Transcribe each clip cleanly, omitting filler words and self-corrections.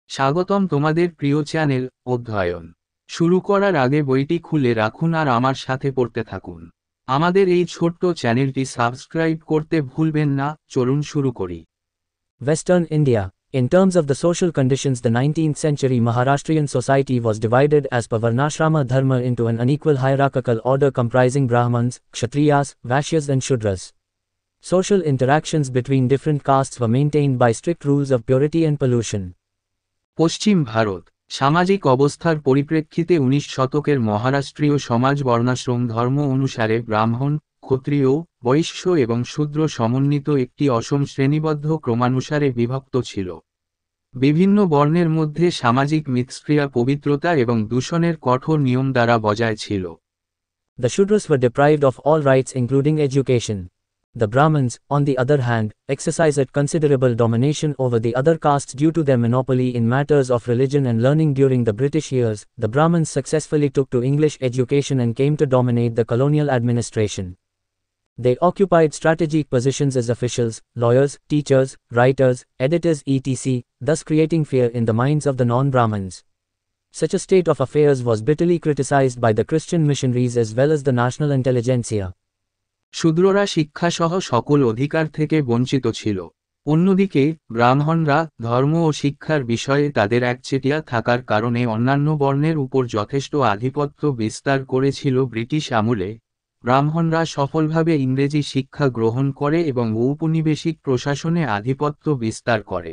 স্বাগতম তোমাদের প্রিয় চ্যানেল অধ্যয়ন শুরু করার আগে বইটি খুলে রাখুন আর আমার সাথে পড়তে থাকুন। আমাদের এই ছোট্ট চ্যানেলটি সাবস্ক্রাইব করতে ভুলবেন না। চলুন শুরু করি। Western India. In terms of the social conditions, the 19th century Maharashtrian society was divided as per Varnashrama Dharma into an unequal hierarchical order comprising Brahmans, Kshatriyas, Vaishyas and Shudras. Social interactions between different castes were maintained by strict rules of purity and pollution. পশ্চিম ভারত সামাজিক অবস্থার পরিপ্রেক্ষিতে 19 শতকের মহারাষ্ট্রীয় সমাজ বর্ণাশ্রম ধর্ম অনুসারে ব্রাহ্মণ, ক্ষত্রিয়, বৈশ্য এবং শূদ্র সমন্বিত একটি অসম শ্রেণীবদ্ধ ক্রমানুসারে বিভক্ত ছিল। বিভিন্ন বর্ণের মধ্যে সামাজিক মিথস্ক্রিয়া পবিত্রতা এবং দূষণের কঠোর নিয়ম দ্বারা বজায় ছিল। The Shudras were deprived of all rights including education. The Brahmins, on the other hand, exercised considerable domination over the other castes due to their monopoly in matters of religion and learning during the British years. The Brahmins successfully took to English education and came to dominate the colonial administration. They occupied strategic positions as officials, lawyers, teachers, writers, editors etc., thus creating fear in the minds of the non-Brahmins. Such a state of affairs was bitterly criticized by the Christian missionaries as well as the national intelligentsia. শূদ্ররা শিক্ষাসহ সকল অধিকার থেকে বঞ্চিত ছিল। অন্যদিকে ব্রাহ্মণরা ধর্ম ও শিক্ষার বিষয়ে তাদের একচেটিয়া থাকার কারণে অন্যান্য বর্ণের উপর যথেষ্ট আধিপত্য বিস্তার করেছিল। ব্রিটিশ আমলে ব্রাহ্মণরা সফলভাবে ইংরেজি শিক্ষা গ্রহণ করে এবং ঔপনিবেশিক প্রশাসনে আধিপত্য বিস্তার করে।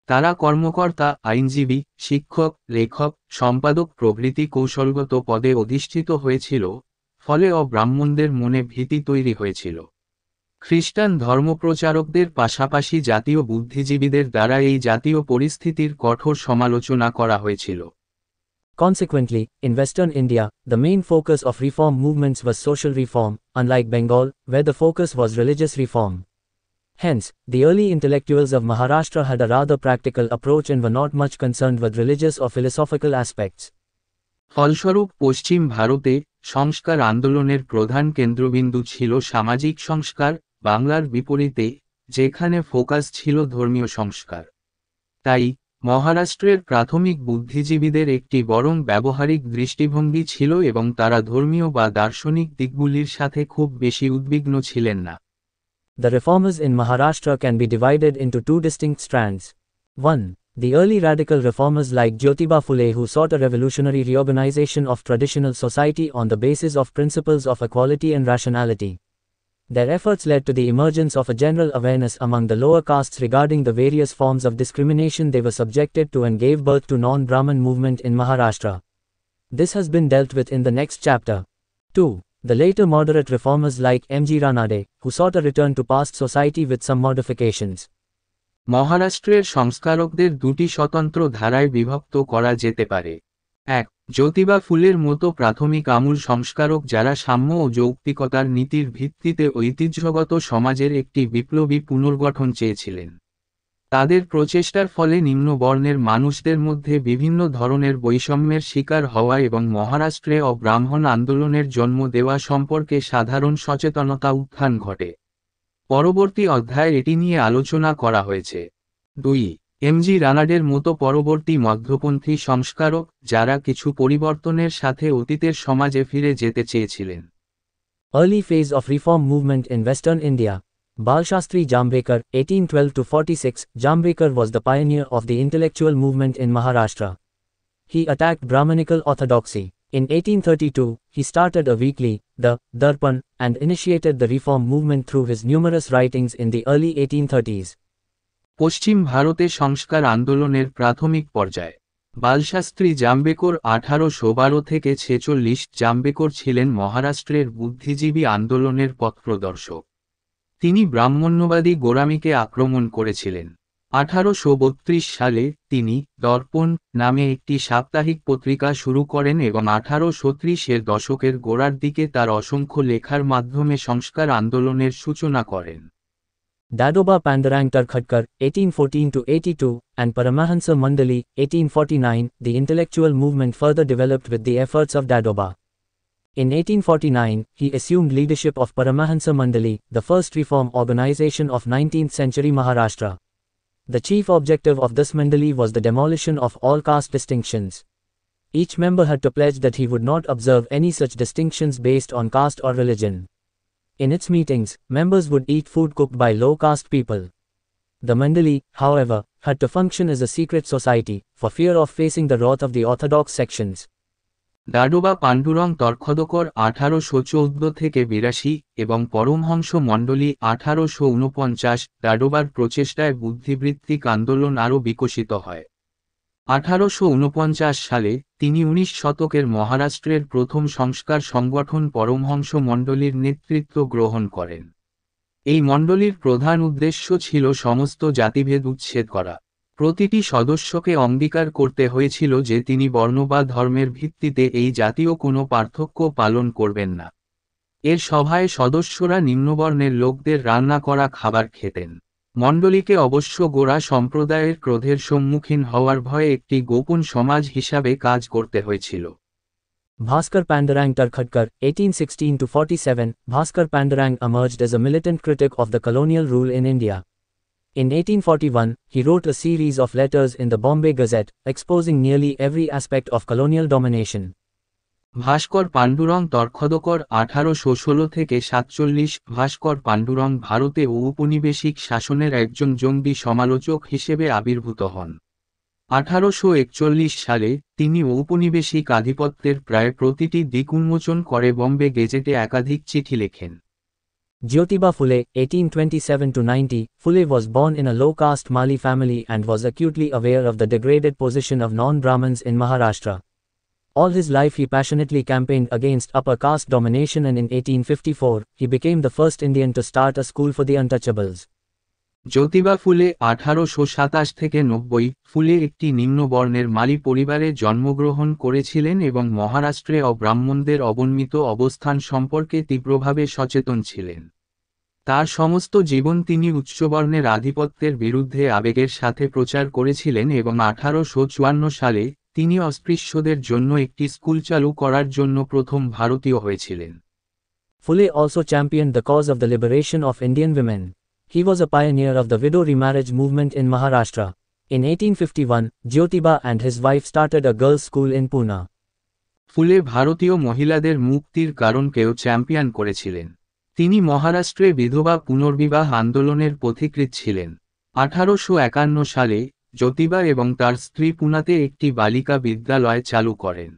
তারা কর্মকর্তা, আইনজীবী, শিক্ষক, লেখক, সম্পাদক প্রভৃতি কৌশলগত পদে অধিষ্ঠিত হয়েছিল, ফলে অব্রাহ্মণদের মনে ভীতি তৈরি হয়েছিল। খ্রিস্টান ধর্মপ্রচারকদের পাশাপাশি জাতীয় বুদ্ধিজীবীদের দ্বারা এই জাতীয় পরিস্থিতির কঠোর সমালোচনা করা হয়েছিল। Consequently, in Western India, the main focus of reform movements was social reform, unlike Bengal, where the focus was religious reform. Hence, the early intellectuals of Maharashtra had a rather practical approach and were not much concerned with religious or philosophical aspects. ফলস্বরূপ পশ্চিম ভারতে সংস্কার আন্দোলনের প্রধান কেন্দ্রবিন্দু ছিল সামাজিক সংস্কার, বাংলার বিপরীতে, যেখানে ফোকাস ছিল ধর্মীয় সংস্কার। তাই মহারাষ্ট্রের প্রাথমিক বুদ্ধিজীবীদের একটি বরং ব্যবহারিক দৃষ্টিভঙ্গি ছিল এবং তারা ধর্মীয় বা দার্শনিক দিকগুলির সাথে খুব বেশি উদ্বিগ্ন ছিলেন না। The reformers in Maharashtra can be divided into two distinct strands. 1. The early radical reformers like Jyotiba Phule, who sought a revolutionary reorganization of traditional society on the basis of principles of equality and rationality. Their efforts led to the emergence of a general awareness among the lower castes regarding the various forms of discrimination they were subjected to and gave birth to non-Brahman movement in Maharashtra. This has been dealt with in the next chapter. 2. The later moderate reformers like M. G. Ranade, who sought a return to past society with some modifications. মহারাষ্ট্রের সংস্কারকদের দুটি স্বতন্ত্র ধারায় বিভক্ত করা যেতে পারে। 1. জ্যোতিবা ফুলের মতো প্রাথমিক আমূল সংস্কারক, যারা সাম্য ও যৌক্তিকতার নীতির ভিত্তিতে ঐতিহ্যগত সমাজের একটি বিপ্লবী পুনর্গঠন চেয়েছিলেন। তাদের প্রচেষ্টার ফলে নিম্ন বর্ণের মানুষদের মধ্যে বিভিন্ন ধরনের বৈষম্যের শিকার হওয়া এবং মহারাষ্ট্রে অব্রাহ্মণ আন্দোলনের জন্ম দেওয়া সম্পর্কে সাধারণ সচেতনতা উত্থান ঘটে। পরবর্তী অধ্যায়ে এটি নিয়ে আলোচনা করা হয়েছে। 2. এম জি রানাডের মতো পরবর্তী মধ্যপন্থী সংস্কারক, যারা কিছু পরিবর্তনের সাথে অতীতের সমাজে ফিরে যেতে চেয়েছিলেন। Early phase of reform movement in Western India. Balshastri Jambekar, 1812–46. Jambekar was the pioneer of the intellectual movement in Maharashtra. He attacked Brahmanical orthodoxy. In 1832, he started a weekly, the Darpan, and initiated the reform movement through his numerous writings in the early 1830s. পশ্চিম ভারতে সংস্কার আন্দোলনের প্রাথমিক পর্যায়। বালশাস্ত্রী জাম্বেকর 1812–46। জাম্বেকর ছিলেন মহারাষ্ট্রের বুদ্ধিজীবী আন্দোলনের পথপ্রদর্শক। তিনি ব্রাহ্মণ্যবাদী গোড়ামিকে আক্রমণ করেছিলেন। 1832 সালে তিনি দর্পণ নামে একটি সাপ্তাহিক পত্রিকা শুরু করেন এবং 1830-এর দশকের গোড়ার দিকে তার অসংখ্য লেখার মাধ্যমে সংস্কার আন্দোলনের সূচনা করেন। Dadoba Pandurang Tarkhadkar, 1814–82, and Paramahansa Mandali, 1849. The intellectual movement further developed with the efforts of Dadoba. In 1849, he assumed leadership of Paramahansa Mandali, the first reform organization of 19th century Maharashtra. The chief objective of this Mandali was the demolition of all caste distinctions. Each member had to pledge that he would not observe any such distinctions based on caste or religion. In its meetings, members would eat food cooked by low caste people. The Mandali, however, had to function as a secret society, for fear of facing the wrath of the orthodox sections. দাডোবা Pandurang তর্খদকর 1814 থেকে 82 এবং পরমহংস মণ্ডলী 1849 দাডোবার প্রচেষ্টায় বুদ্ধিবৃত্তিক আন্দোলন আরও বিকশিত হয়। 1849 সালে তিনি 19 শতকের মহারাষ্ট্রের প্রথম সংস্কার সংগঠন পরমহংস মণ্ডলীর নেতৃত্ব গ্রহণ করেন। এই মণ্ডলীর প্রধান উদ্দেশ্য ছিল সমস্ত জাতিভেদ উচ্ছেদ করা। প্রতিটি সদস্যকে অঙ্গীকার করতে হয়েছিল যে তিনি বর্ণ বা ধর্মের ভিত্তিতে এই জাতীয় কোনো পার্থক্য পালন করবেন না। এর সভায় সদস্যরা নিম্নবর্ণের লোকদের রান্না করা খাবার খেতেন। মণ্ডলীকে অবশ্য গোঁড়া সম্প্রদায়ের ক্রোধের সম্মুখীন হওয়ার ভয়ে একটি গোপন সমাজ হিসাবে কাজ করতে হয়েছিল। Bhaskar Pandurang Tarkhadkar, 1816–47, Bhaskar Pandurang emerged as a militant critic of the colonial rule in India. In 1841, he wrote a series of letters in the Bombay Gazette, exposing nearly every aspect of colonial domination. ভাস্কর পাণ্ডুরং তর্খদকর 1816 থেকে 47 ভাস্কর পাণ্ডুরং ভারতে ঔপনিবেশিক শাসনের একজন জঙ্গি সমালোচক হিসেবে আবির্ভূত হন। 1841 সালে তিনি ঔপনিবেশিক আধিপত্যের প্রায় প্রতিটি দিক উন্মোচন করে বম্বে গেজেটে একাধিক চিঠি লেখেন। Jyotiba Phule, 1827–90, Phule was born in a low-caste Mali family and was acutely aware of the degraded position of non-Brahmins in Maharashtra. All his life he passionately campaigned against upper caste domination, and in 1854, he became the first Indian to start a school for the untouchables. Jyotiba ফুলে 1827 থেকে 90, ফুলে একটি নিম্নবর্ণের মালি পরিবারে জন্মগ্রহণ করেছিলেন এবং মহারাষ্ট্রে অব্রাহ্মণদের অবনমিত অবস্থান সম্পর্কে তীব্রভাবে সচেতন ছিলেন। তার সমস্ত জীবন তিনি উচ্চবর্ণের আধিপত্যের বিরুদ্ধে আবেগের সাথে প্রচার করেছিলেন এবং 1854 সালে তিনি অস্পৃশ্যদের জন্য একটি স্কুল চালু করার জন্য প্রথম ভারতীয় হয়েছিলেন। Phule also championed the cause of the liberation of Indian women. He was a pioneer of the widow remarriage movement in Maharashtra. In 1851, Jyotiba and his wife started a girls' school in Pune. ফুলে ভারতীয় মহিলাদের মুক্তির কারণকেও champion করেছিলেন। তিনি মহারাষ্ট্রে বিধবা পুনর্বিবাহ আন্দোলনের পথিকৃৎ ছিলেন। 1851 সালে জ্যোতিবা এবং তার স্ত্রী পুনাতে একটি বালিকা বিদ্যালয় চালু করেন।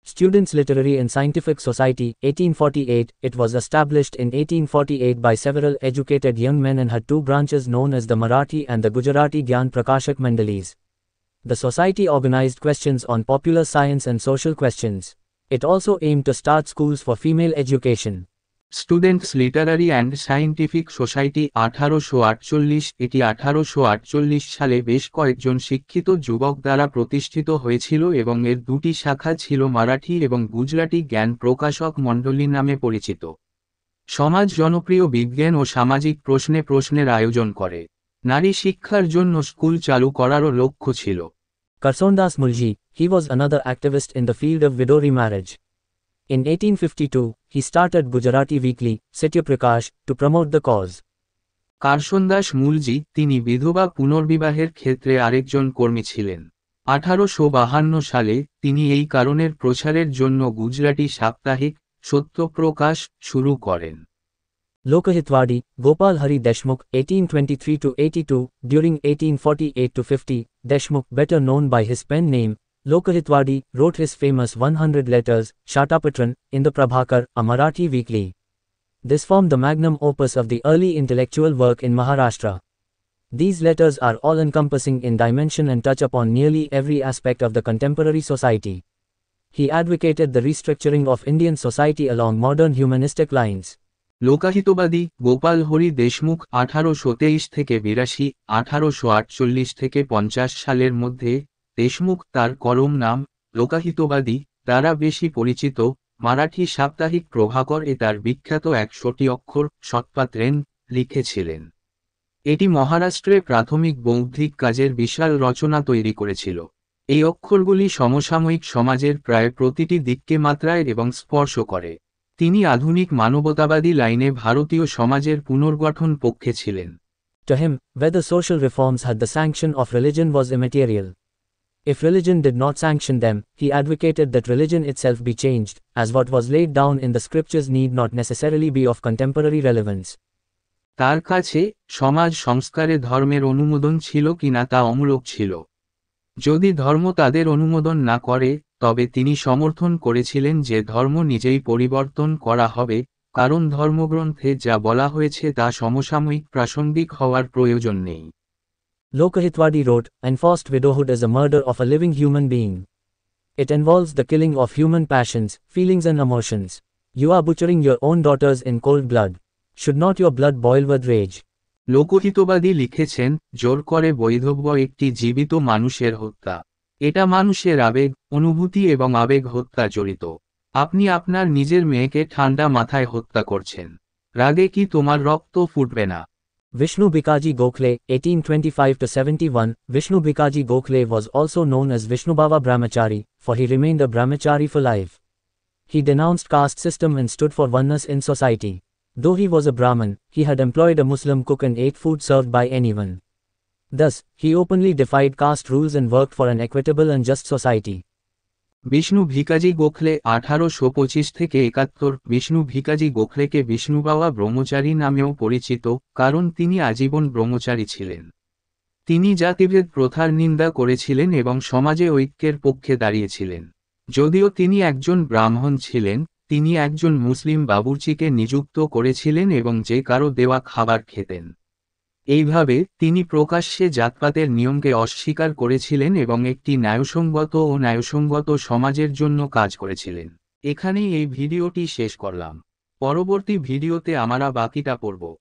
Students' Literary and Scientific Society, 1848, it was established in 1848 by several educated young men and had two branches known as the Marathi and the Gujarati Gyan Prakashak Mandalis. The society organized questions on popular science and social questions. It also aimed to start schools for female education. Students Literary and scientific society 1848, এটি 1848 সালে বেশ কয়েকজন শিক্ষিত যুবক দ্বারা প্রতিষ্ঠিত হয়েছিল এবং এর দুটি শাখা ছিল মারাঠি এবং গুজরাটি জ্ঞান প্রকাশক মণ্ডলী নামে পরিচিত। সমাজ জনপ্রিয় বিজ্ঞান ও সামাজিক প্রশ্নের আয়োজন করে। নারী শিক্ষার জন্য স্কুল চালু করারও লক্ষ্য ছিল। Karsondas Mulji, he was another activist in the field of widow remarriage. In 1852, he started Gujarati Weekly, Satya Prakash, to promote the cause. কারসনদাস মূলজি, তিনি বিধবা পুনর্বিবাহের ক্ষেত্রে আরেকজন কর্মী ছিলেন। 1852 সালে তিনি এই কারণের প্রচারের জন্য গুজরাটি সাপ্তাহিক সত্যপ্রকাশ শুরু করেন। Lokahitwadi, Gopal Hari Deshmukh, 1823–82, during 1848–50, Deshmukh, better known by his pen name, Lokahitwadi, wrote his famous 100 letters, Shatapatran, in the Prabhakar, a Marathi weekly. This formed the magnum opus of the early intellectual work in Maharashtra. These letters are all-encompassing in dimension and touch upon nearly every aspect of the contemporary society. He advocated the restructuring of Indian society along modern humanistic lines. লোকাহিতবাদী Gopal Hari Deshmukh 1823 থেকে 82, 1848 থেকে 50 সালের মধ্যে, দেশমুখ তার কলম নাম লোকাহিতবাদী দ্বারা বেশি পরিচিত, মারাঠি সাপ্তাহিক প্রভাকর এ তার বিখ্যাত 100টি অক্ষর সৎপাত্রেন লিখেছিলেন। এটি মহারাষ্ট্রে প্রাথমিক বৌদ্ধিক কাজের বিশাল রচনা তৈরি করেছিল। এই অক্ষরগুলি সমসাময়িক সমাজের প্রায় প্রতিটি দিককে মাত্রায় এবং স্পর্শ করে। তিনি আধুনিক মানবতাবাদী লাইনে ভারতীয় সমাজের পুনর্গঠন পক্ষে ছিলেন। To him, whether social reforms had the sanction of religion was immaterial. If religion did not sanction them, he advocated that religion itself be changed, as what was laid down in the scriptures need not necessarily be of contemporary relevance. তার কাছে সমাজ সংস্কারে ধর্মের অনুমোদন ছিল কিনা তা অমূলক ছিল। যদি ধর্ম তাদের অনুমোদন না করে, তবে তিনি সমর্থন করেছিলেন যে ধর্ম নিজেই পরিবর্তন করা হবে, কারণ ধর্মগ্রন্থে যা বলা হয়েছে তা সমসাময়িক প্রাসঙ্গিক হওয়ার প্রয়োজন নেই। Lokahitwadi wrote, "Enforced widowhood is a murder of a living human being. It involves the killing of human passions, feelings and emotions. You are butchering your own daughters in cold blood. Should not your blood boil with rage?" লোকহিতবাদী লিখেছেন, জোর করে বৈধব্য একটি জীবিত মানুষের হত্যা। এটা মানুষের আবেগ, অনুভূতি এবং আবেগ হত্যা জড়িত। আপনি আপনার নিজের মেয়েকে ঠান্ডা মাথায় হত্যা করছেন। রাগে কি তোমার রক্ত ফুটবে না? Vishnu Bikaji Gokhale, 1825–71. Vishnu Bikaji Gokhale was also known as Vishnubhava Brahmachari, for he remained a brahmachari for life. He denounced caste system and stood for oneness in society. Though he was a Brahmin, he had employed a Muslim cook and ate food served by anyone. Thus, he openly defied caste rules and worked for an equitable and just society. Vishnu Bikaji Gokhale 1825–71। Vishnu Bikaji গোখলেকে বিষ্ণুবাবা ব্রহ্মচারী নামেও পরিচিত, কারণ তিনি আজীবন ব্রহ্মচারী ছিলেন। তিনি জাতিভেদ প্রথার নিন্দা করেছিলেন এবং সমাজে ঐক্যের পক্ষে দাঁড়িয়েছিলেন। যদিও তিনি একজন ব্রাহ্মণ ছিলেন, তিনি একজন মুসলিম বাবুর্চিকে নিযুক্ত করেছিলেন এবং যে কারো দেওয়া খাবার খেতেন। এইভাবে তিনি প্রকাশ্যে জাতপাতের নিয়মকে অস্বীকার করেছিলেন এবং একটি ন্যায়সঙ্গত সমাজের জন্য কাজ করেছিলেন। এখানেই এই ভিডিওটি শেষ করলাম। পরবর্তী ভিডিওতে আমরা বাকিটা পড়ব।